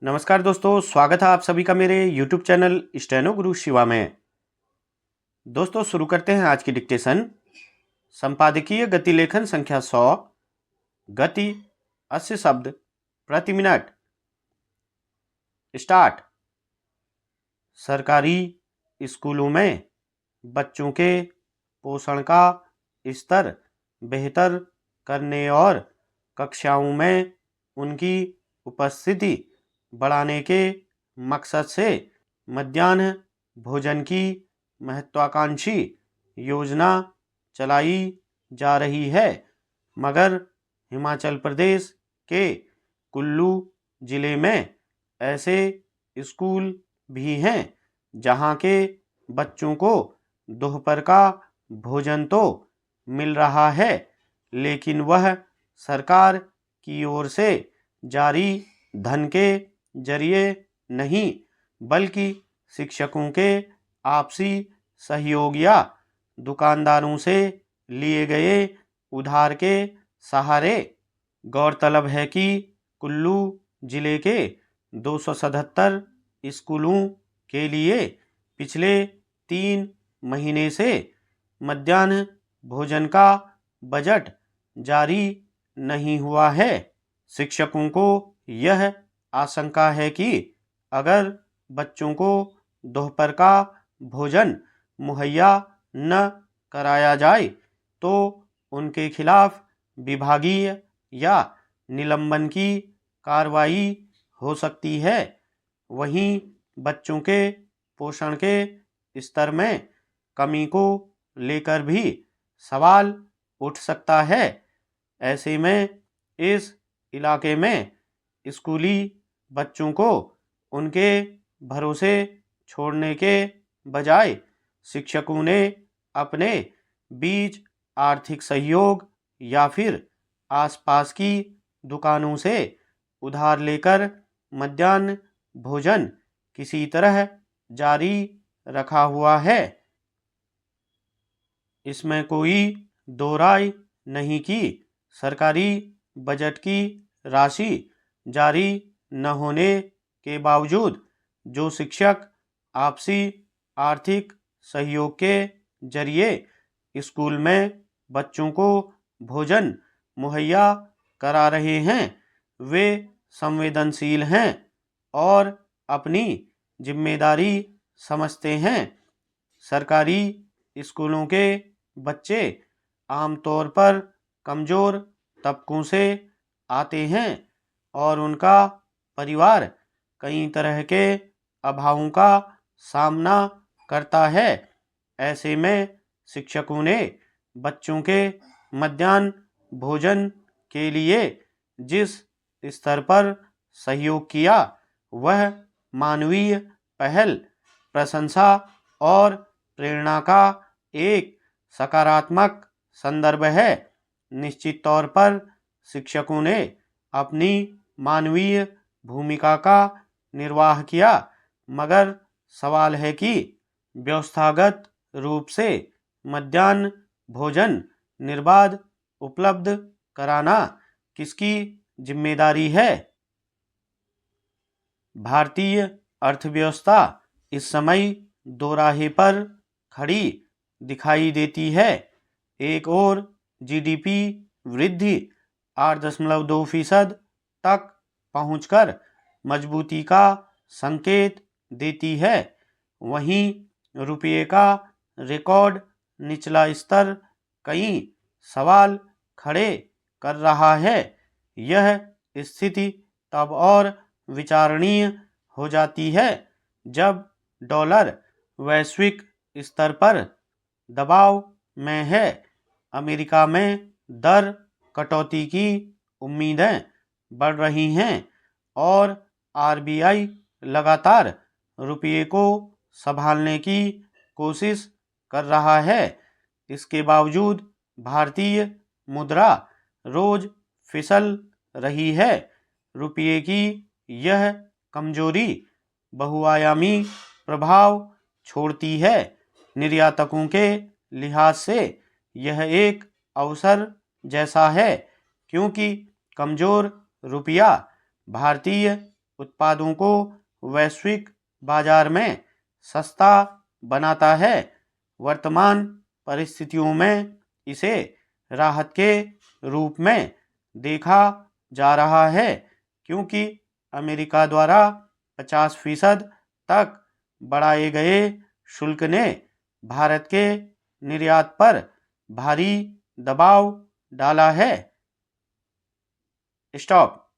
नमस्कार दोस्तों, स्वागत है आप सभी का मेरे YouTube चैनल स्टेनो गुरु शिवा में। दोस्तों शुरू करते हैं आज की डिक्टेशन। संपादकीय गति लेखन संख्या 100, गति 80 शब्द प्रति मिनट। स्टार्ट। सरकारी स्कूलों में बच्चों के पोषण का स्तर बेहतर करने और कक्षाओं में उनकी उपस्थिति बढ़ाने के मकसद से मध्याह्न भोजन की महत्वाकांक्षी योजना चलाई जा रही है, मगर हिमाचल प्रदेश के कुल्लू जिले में ऐसे स्कूल भी हैं जहां के बच्चों को दोपहर का भोजन तो मिल रहा है, लेकिन वह सरकार की ओर से जारी धन के जरिए नहीं, बल्कि शिक्षकों के आपसी सहयोग या दुकानदारों से लिए गए उधार के सहारे। गौरतलब है कि कुल्लू जिले के 277 स्कूलों के लिए पिछले 3 महीने से मध्याह्न भोजन का बजट जारी नहीं हुआ है। शिक्षकों को यह आशंका है कि अगर बच्चों को दोपहर का भोजन मुहैया न कराया जाए तो उनके खिलाफ विभागीय या निलंबन की कार्रवाई हो सकती है। वहीं बच्चों के पोषण के स्तर में कमी को लेकर भी सवाल उठ सकता है। ऐसे में इस इलाके में स्कूली बच्चों को उनके भरोसे छोड़ने के बजाय शिक्षकों ने अपने बीच आर्थिक सहयोग या फिर आसपास की दुकानों से उधार लेकर मध्याह्न भोजन किसी तरह जारी रखा हुआ है। इसमें कोई दो राय नहीं कि सरकारी बजट की राशि जारी न होने के बावजूद जो शिक्षक आपसी आर्थिक सहयोग के जरिए स्कूल में बच्चों को भोजन मुहैया करा रहे हैं, वे संवेदनशील हैं और अपनी जिम्मेदारी समझते हैं। सरकारी स्कूलों के बच्चे आमतौर पर कमज़ोर तबकों से आते हैं और उनका परिवार कई तरह के अभावों का सामना करता है। ऐसे में शिक्षकों ने बच्चों के मध्याह्न भोजन के लिए जिस स्तर पर सहयोग किया वह मानवीय पहल, प्रशंसा और प्रेरणा का एक सकारात्मक संदर्भ है। निश्चित तौर पर शिक्षकों ने अपनी मानवीय भूमिका का निर्वाह किया, मगर सवाल है कि व्यवस्थागत रूप से मध्याह्न भोजन निर्बाध उपलब्ध कराना किसकी जिम्मेदारी है। भारतीय अर्थव्यवस्था इस समय दोराहे पर खड़ी दिखाई देती है। एक ओर जीडीपी वृद्धि 8.2% तक पहुंचकर मजबूती का संकेत देती है, वहीं रुपये का रिकॉर्ड निचला स्तर कई सवाल खड़े कर रहा है। यह स्थिति तब और विचारणीय हो जाती है जब डॉलर वैश्विक स्तर पर दबाव में है। अमेरिका में दर कटौती की उम्मीदें बढ़ रही हैं और आरबीआई लगातार रुपये को संभालने की कोशिश कर रहा है। इसके बावजूद भारतीय मुद्रा रोज फिसल रही है। रुपये की यह कमजोरी बहुआयामी प्रभाव छोड़ती है। निर्यातकों के लिहाज से यह एक अवसर जैसा है, क्योंकि कमजोर रुपया भारतीय उत्पादों को वैश्विक बाजार में सस्ता बनाता है। वर्तमान परिस्थितियों में इसे राहत के रूप में देखा जा रहा है, क्योंकि अमेरिका द्वारा 50% तक बढ़ाए गए शुल्क ने भारत के निर्यात पर भारी दबाव डाला है। स्टॉप।